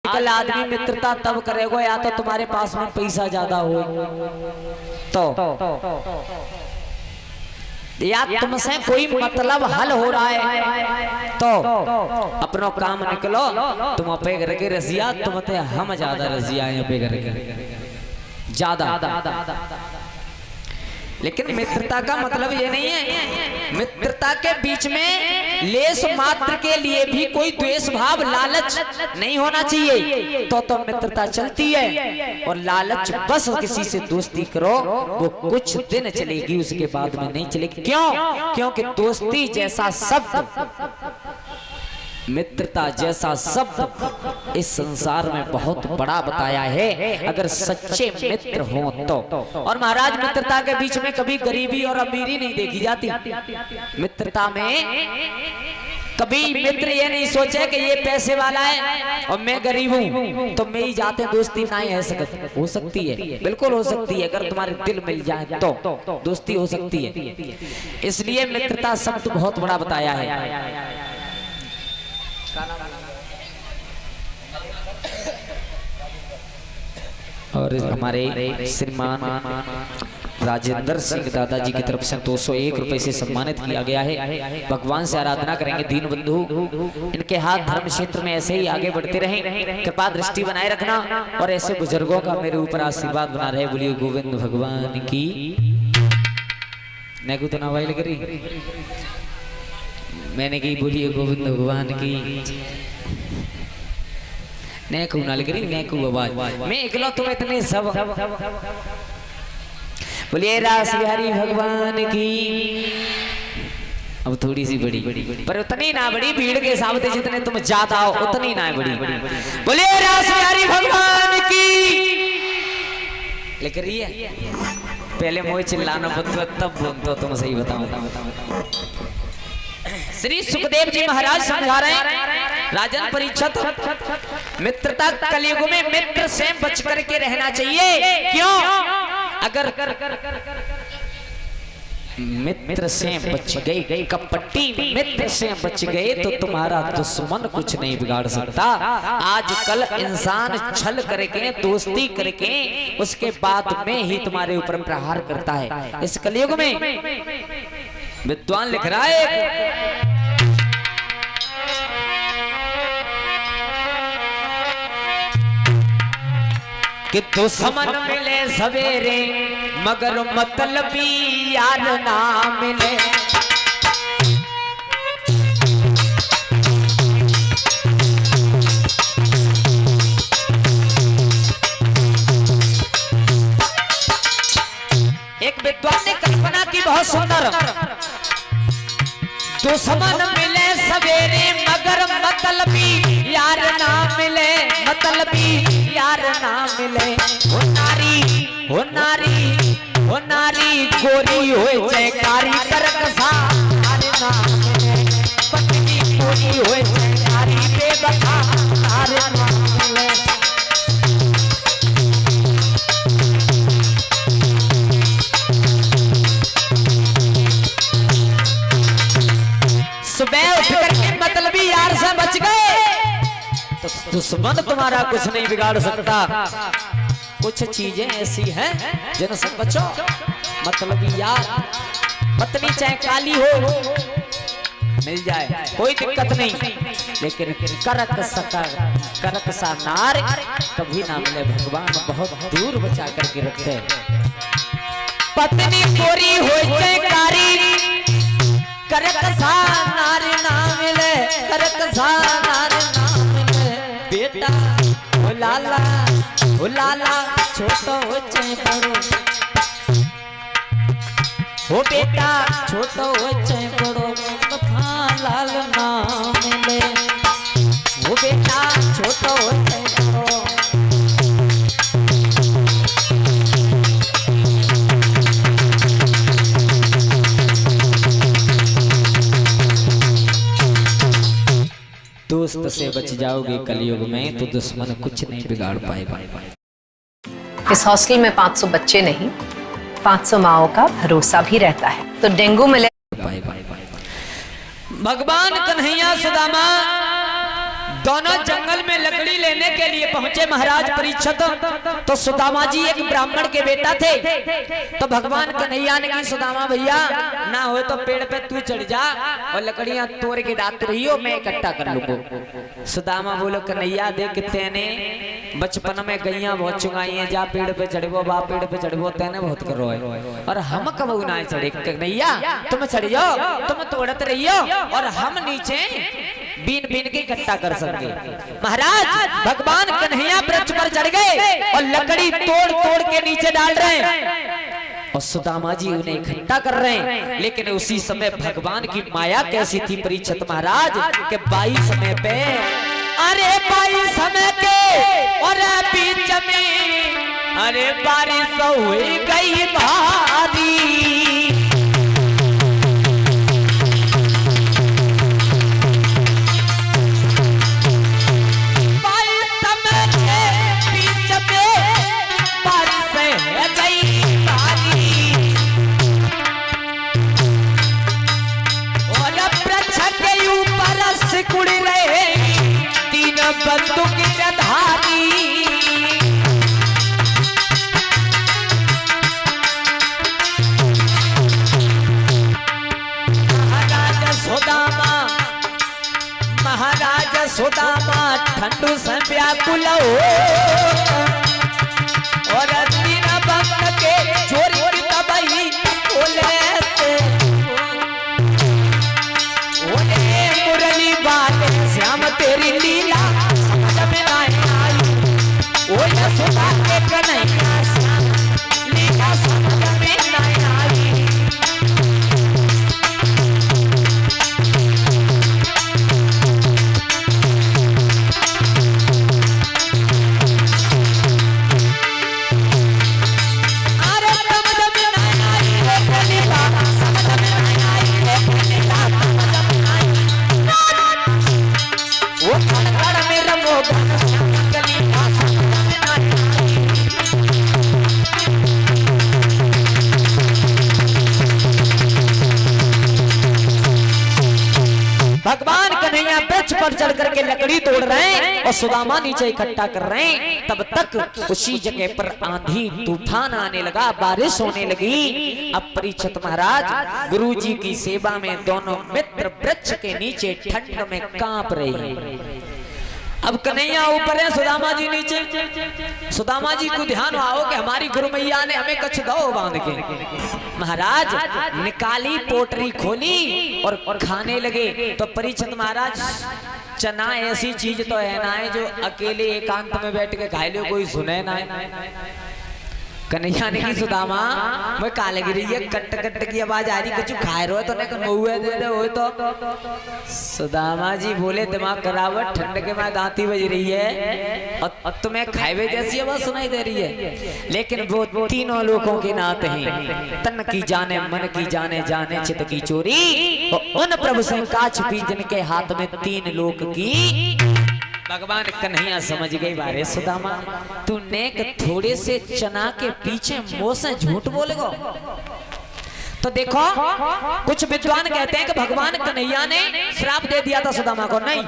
आजकल आदमी मित्रता तब करेगा या तो तुम्हारे पास में पैसा ज्यादा हो, तो या तुमसे कोई मतलब हल हो रहा है तो अपनो काम निकलो। तुम अपे घर के रसिया, तुम ते हम ज्यादा रसिया है अपे घर के ज्यादा। लेकिन मित्रता का मतलब ये नहीं है, मित्रता के बीच में लेस मात्र के लिए भी कोई द्वेष भाव लालच नहीं होना चाहिए, तो मित्रता चलती है। और लालच बस किसी से दोस्ती करो वो कुछ दिन चलेगी, उसके बाद में नहीं चलेगी। क्यों? क्योंकि दोस्ती जैसा शब्द, मित्रता जैसा शब्द इस संसार में बहुत बड़ा बताया है, अगर सच्चे मित्र हो तो। और महाराज मित्रता के बीच में कभी गरीबी और अमीरी नहीं देखी जाती। मित्रता में कभी मित्र ये नहीं सोचे कि ये पैसे वाला है और मैं गरीब हूँ तो मैं ही जाते दोस्ती नहीं है। हो सकती है, बिल्कुल हो सकती है, अगर तुम्हारे दिल मिल जाए तो दोस्ती हो सकती है। इसलिए मित्रता शब्द बहुत बड़ा बताया है। और हमारे श्रीमान राजेंद्र सिंह दादाजी की तरफ से 201 रुपए से सम्मानित किया गया है। भगवान से आराधना करेंगे दीन बंधु इनके हाथ धर्म क्षेत्र में ऐसे ही आगे बढ़ते रहें, कृपा दृष्टि बनाए रखना और ऐसे बुजुर्गों का मेरे ऊपर आशीर्वाद बना रहे। बोलिए गोविंद भगवान की। नैकू तो नवाई लग रही, मैंने की बोलिए गोविंद भगवान की। नैकू ना लग रही, नैकू आवाज मैं इकलो तुम इतने सब। बोलिए रास बिहारी भगवान की। अब थोड़ी सी बड़ी पर उतनी ना बड़ी, भीड़ के हिसाब से जितने तुम ज्यादा हो उतनी ना बड़ी। बोलिए रास बिहारी भगवान की। लिख रही है पहले मोह चिल्लाना बंद तब बोलते तुम सही बताओ। श्री सुखदेव जी महाराज समझा रहे हैं राजन परीक्षित, मित्रता कलयुग में मित्र से बच करके रहना चाहिए। क्यों? अगर मित्र से बच गए, कपटी मित्र से बच गए तो तुम्हारा दुश्मन कुछ नहीं बिगाड़ सकता। आजकल इंसान छल करके दोस्ती करके उसके बाद में ही तुम्हारे ऊपर प्रहार करता है। इस कलयुग में विद्वान लिख रहा है कि दुश्मन मिले सवेरे मगर मतलबी यार ना मिले। एक विद्वान ने कल्पना की बहुत सुंदर, दुश्मन मिले सवेरे मगर मतलबी यार ना मिले, मतलबी यार ना मिले। हो नारी हो नारी हो नारी गोरी हो जयकारी करक सा ना मिले, पत्नी गोरी हो जयकारी बेबसा ना मिले। सुबह उठ करके मतलबी यार से बच गए तो दुश्मन तुम्हारा कुछ नहीं बिगाड़ सकता। कुछ चीजें ऐसी हैं जिनसे बचो। मतलबी यार, पत्नी चाहे काली हो मिल जाए कोई दिक्कत नहीं, लेकिन करक सा नार कभी ना मिले। भगवान बहुत दूर बचा करके रखे। पत्नी गोरी हो जाए कारी करक सा नार ना मिले, करक सा नार ना मिले। बेटा हो लाला छोटो हो चाहे बड़ो, हो बेटा छोटो हो चाहे बड़ो लाल ना मिले। हो बेटा छोटो हो चाहे बड़ो। दोस्त से बच जाओगे कलयुग में तो दुश्मन कुछ नहीं बिगाड़ पाएगा। इस हॉस्टल में 500 बच्चे नहीं 500 माओं का भरोसा भी रहता है, तो डेंगू मिले। भगवान कन्हैया सुदामा दोनों जंगल में लकड़ी लेने के लिए पहुंचे महाराज परीक्षित। तो सुदामा जी एक ब्राह्मण के बेटा थे। तो भगवान कन्हैया ने कहा सुदामा भैया ना हो तो पेड़ पे तू चढ़ जा और लकड़ियां तोड़ के डात रहियो, मैं इकट्ठा कर लूंगा। सुदामा बोलो कन्हैया देख तेने बचपन में गैया बहुत चुगाई है, जा पेड़ पे चढ़बो बा पेड़ पे चढ़बो तेने बहुत करो है, और हम कबू ना चढ़े। कन्हैया तुम चढ़ जाओ, तुम तोड़त रहियो और हम नीचे बीन बीन के इकट्ठा कर सके। महाराज भगवान कन्हैया वृक्ष पर चढ़ गए और लकड़ी तोड़ तोड़ के नीचे डाल रहे हैं और सुदामा जी उन्हें इकट्ठा कर रहे हैं। लेकिन उसी समय भगवान की माया कैसी थी परीक्षित महाराज के 22 समय पे, अरे 22 समय के और बीच में अरे बारिश हुई गई भारी। सिकुड़ रहे 3 बंदूक धारी। महाराज सुदामा ठंडू से व्याकुल हो और 3 बंद के चोरी की तबाही बोले श्याम तेरी लीला समझ में ना आई, ओ यशोदा के कन्हैया श्याम लीला समझ में ना आई। अरे समझ में ना आई रे लीला समझ में ना आई रे लीला समझ में ना आई। वो कण में रमो गली भगवान कन्हैया वृक्ष पर चढ़ करके लकड़ी तोड़ रहे हैं और सुदामा नीचे इकट्ठा कर रहे हैं। तब तक उसी जगह पर आंधी तूफान आने लगा, बारिश होने लगी। अब परीक्षित महाराज गुरुजी की सेवा में दोनों मित्र वृक्ष के नीचे ठंड में कांप रहे हैं। अब कन्हैया ऊपर है, सुदामा जी नीचे। सुदामा जी को ध्यान आओ कि हमारी गुरु मैया ने हमें कच्छ दो बांध के। महाराज निकाली पोटरी खोली और खाने लगे। तो परीक्षित महाराज चना ऐसी चीज तो है ना है जो अकेले एकांत में बैठ के खाए लो कोई सुने ना है। कन्हैया ने की सुदामा मैं काले गिरी है कट कट की आवाज आ रही, कुछ खाए रहो तो नहीं दे दे हो तो। सुदामा जी बोले दिमाग खराब है, ठंड के में दांती बज रही है और तुम्हें खाए जैसी आवाज सुनाई दे रही है। लेकिन वो तीनों लोगों के नाते हैं, तन की जाने मन की जाने जाने चित की चोरी। उन प्रभु से का छिपी जिनके हाथ में 3 लोक की। भगवान कन्हैया समझ गई बारे सुदामा तूने थोड़े से चना के पीछे मुंह से झूठ बोलेगा। तो देखो कुछ विद्वान कहते हैं कि भगवान कन्हैया ने श्राप दे दिया था सुदामा को। नहीं,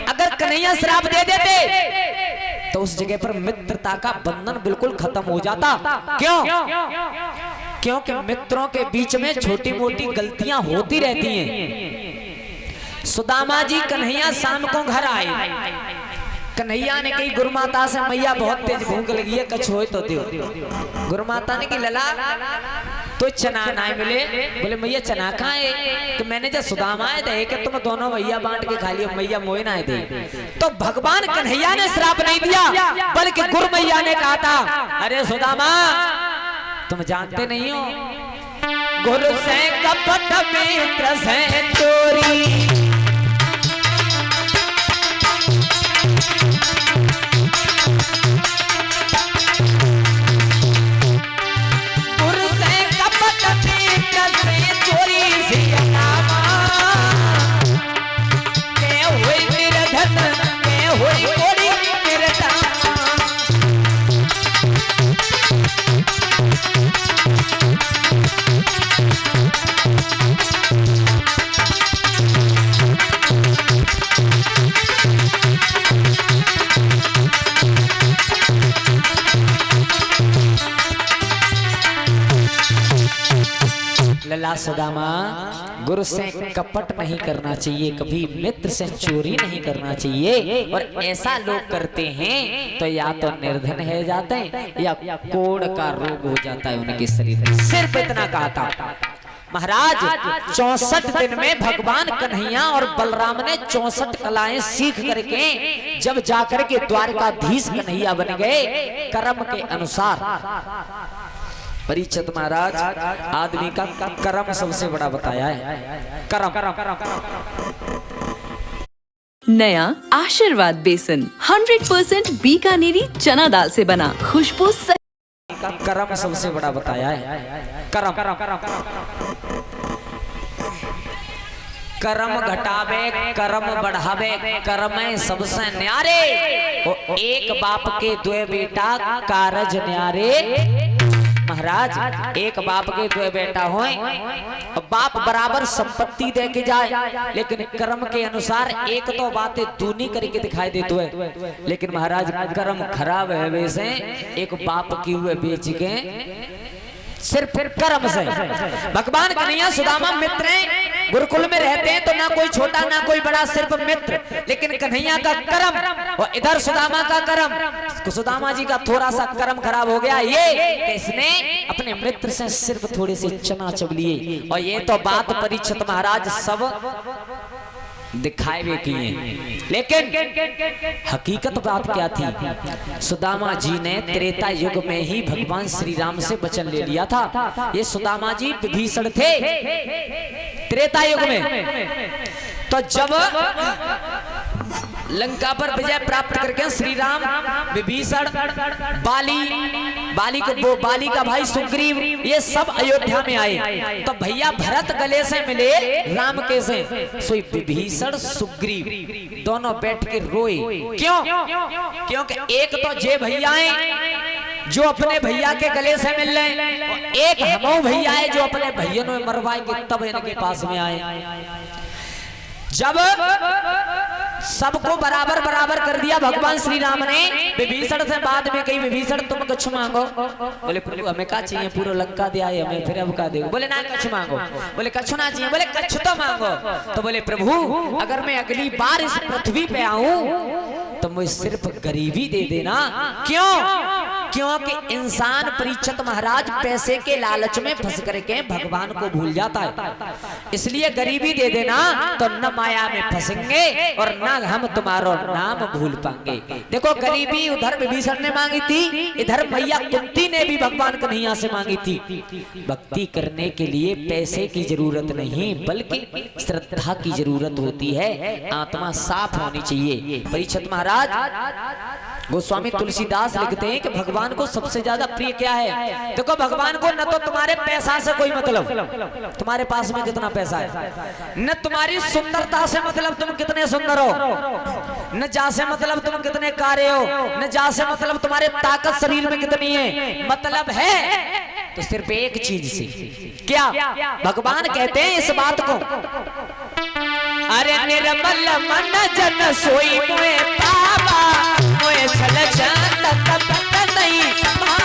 अगर कन्हैया श्राप दे देते तो उस जगह पर मित्रता का बंधन बिल्कुल खत्म हो जाता। क्यों? क्योंकि मित्रों के बीच में छोटी मोटी गलतियां होती रहती हैं। सुदामा जी कन्हैया शाम को घर आए। कन्हैया ने कही गुरुमाता से मैया बहुत तेज भूख लगी है, कछ हो तो दियो। गुरुमाता ने की लला तो चना ना मिले। बोले मैया चना कहाँ है? कि मैंने जब सुदामा आए थे कि तुम दोनों भैया बांट के खा लियो, मैया मोए ना थे। तो भगवान कन्हैया ने श्राप नहीं दिया बल्कि गुरु मैया ने कहा था अरे सुदामा तुम जानते नहीं हो गुरु से कपट मित्र से चोरी। लला सुदामा, गुरु से कपट नहीं करना चाहिए, कभी मित्र से चोरी नहीं करना चाहिए। और ऐसा लोग करते हैं तो या तो निर्धन हो जाते हैं या कोढ़ का रोग हो जाता है उनके शरीर में। सिर्फ इतना कहा था महाराज। 64 दिन में भगवान कन्हैया और बलराम ने 64 कलाएं सीख करके जब जाकर के द्वारकाधीश कन्हैया बन गए कर्म के अनुसार। परीक्षित महाराज, आदमी का कर्म सबसे बड़ा बताया है। कर्म। नया आशीर्वाद बेसन 100% बीकानेरी चना दाल से बना, खुशबू कर्म सबसे बड़ा बताया है। कर्म। कर्म घटावे कर्म बढ़ावे, कर्म सबसे न्यारे। एक बाप के दो बेटा कारज न्यारे। महाराज, एक बाप के दो बेटा हो, बाप बराबर संपत्ति दे के जाए, लेकिन कर्म के अनुसार एक तो बातें दूनी करके दिखाई देती है। लेकिन महाराज कर्म खराब है, वैसे एक बाप की हुए बेच के सिर्फ कर्म से। भगवान कन्हैया सुदामा मित्र हैं, गुरुकुल में रहते हैं तो ना कोई छोटा ना कोई बड़ा, सिर्फ मित्र। लेकिन कन्हैया का कर्म और इधर सुदामा का कर्म, सुदामा जी का थोड़ा सा कर्म खराब हो गया। ये इसने अपने मित्र से सिर्फ थोड़े से चना चब लिए। और ये तो बात परीक्षित महाराज सब दिखाए भी किए, लेकिन हकीकत बात क्या थी? सुदामा जी ने त्रेता युग में ही भगवान श्री राम से वचन ले लिया था। ये सुदामा जी विभीषण थे त्रेता युग में। तो जब लंका पर विजय प्राप्त करके श्री राम, विभीषण, बाली का भाई सुग्रीव, ये सब अयोध्या में आए। तो भैया भरत गले से मिले राम के से, सो विभीषण सुग्रीव दोनों बैठ के रोए। क्यों? क्योंकि एक तो जे भैया जो अपने भैया के गले से मिल रहे, एक हमो भैया है जो अपने भैया में मरवाएंगे तब इनके पास में आए। जब सबको बराबर बराबर कर दिया भगवान श्री राम ने, विभीषण से बाद में कही, विभीषण तुम कुछ मांगो। बोले प्रभु हमें क्या चाहिए, पूरा लंका दिया है हमें, फिर अब का दे। बोले ना कुछ मांगो। बोले कछु ना चाहिए। बोले कछु तो मांगो। तो बोले प्रभु अगर मैं अगली बार इस पृथ्वी पे आऊं तो मुझे सिर्फ गरीबी दे देना। क्यों? क्योंकि इंसान परीक्षित महाराज पैसे के लालच में फंस करके भगवान को भूल जाता है। इसलिए गरीबी दे देना तो न माया में फंसेंगे और न हम तुम्हारा नाम भूल पाएंगे। देखो गरीबी उधर विभीषण ने मांगी थी, इधर मैया कुंती ने भी भगवान कन्हैया से मांगी थी। भक्ति करने के लिए पैसे की जरूरत नहीं बल्कि श्रद्धा की जरूरत होती है। आत्मा साफ होनी चाहिए। परीक्षित महाराज, गोस्वामी तुलसीदास लिखते हैं कि भगवान को सबसे ज्यादा प्रिय क्या है? देखो भगवान को न तो तुम्हारे पैसा से कोई मतलब, तुम्हारे पास में कितना पैसा है, न तुम्हारी सुंदरता से मतलब तुम कितने सुंदर हो, न जा से मतलब तुम कितने कार्य हो, न जा से मतलब तुम्हारे ताकत शरीर में कितनी है। मतलब है तो सिर्फ एक चीज से। क्या? भगवान कहते हैं इस बात को, अरे निर्मल मन जन सोई मुए पावा, मुए छल चंद कपट नहीं पावा।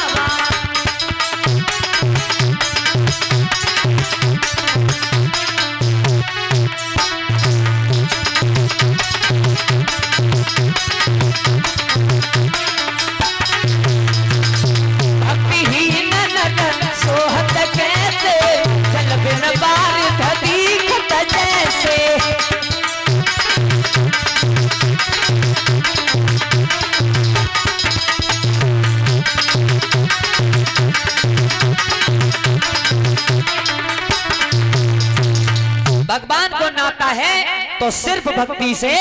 भक्तिहीन नर सोहत कैसे, जल बिन बारिश दीखत जैसे। भगवान को नाता है तो सिर्फ भक्ति से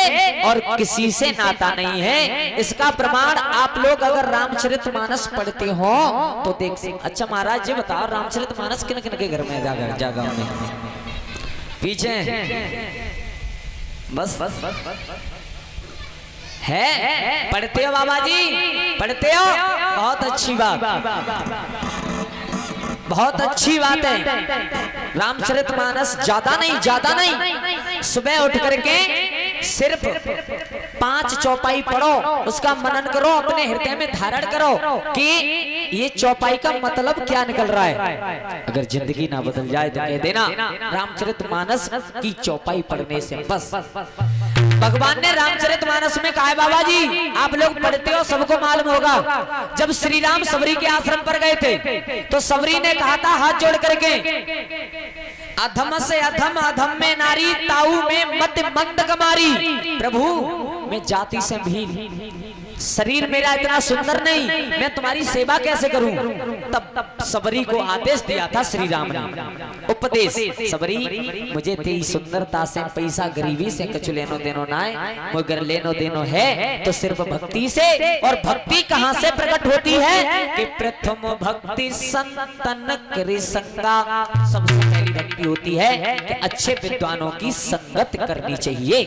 और किसी से नाता नहीं है। इसका प्रमाण आप लोग अगर रामचरितमानस पढ़ते हो तो देख। अच्छा महाराज जी बताओ, रामचरितमानस किन किन के घर में जागा में पीछे बस है? पढ़ते हो बाबा जी? पढ़ते हो? बहुत अच्छी बात, बहुत अच्छी बात है। रामचरितमानस ज्यादा नहीं, सुबह उठ करके सिर्फ 5 चौपाई पढ़ो, उसका मनन करो, अपने हृदय में धारण करो कि ये चौपाई का मतलब क्या निकल रहा है। अगर जिंदगी ना बदल जाए तो कह देना रामचरितमानस की चौपाई पढ़ने से बस। भगवान ने रामचरितमानस में कहा है, बाबा जी आप लोग पढ़ते हो, सबको मालूम होगा, जब श्री राम सबरी के आश्रम पर गए थे तो सबरी ने कहा था हाथ जोड़ करके, अधम से अधम अधम में नारी, ताऊ में मत मंद कमारी। प्रभु मैं जाति से भील, शरीर मेरा इतना सुंदर नहीं, मैं तुम्हारी सेवा कैसे करूं। तब सबरी को आदेश दिया था श्री राम ने, उपदेश, सबरी मुझे तेरी सुंदरता से, पैसा गरीबी से कुछ लेनो देनो ना है, मगर लेनो देनो है तो सिर्फ भक्ति से। और भक्ति कहां से प्रकट होती है कि प्रथम भक्ति संतन करि संगा। सबसे पहली भक्ति होती है कि अच्छे विद्वानों की संगत करनी चाहिए।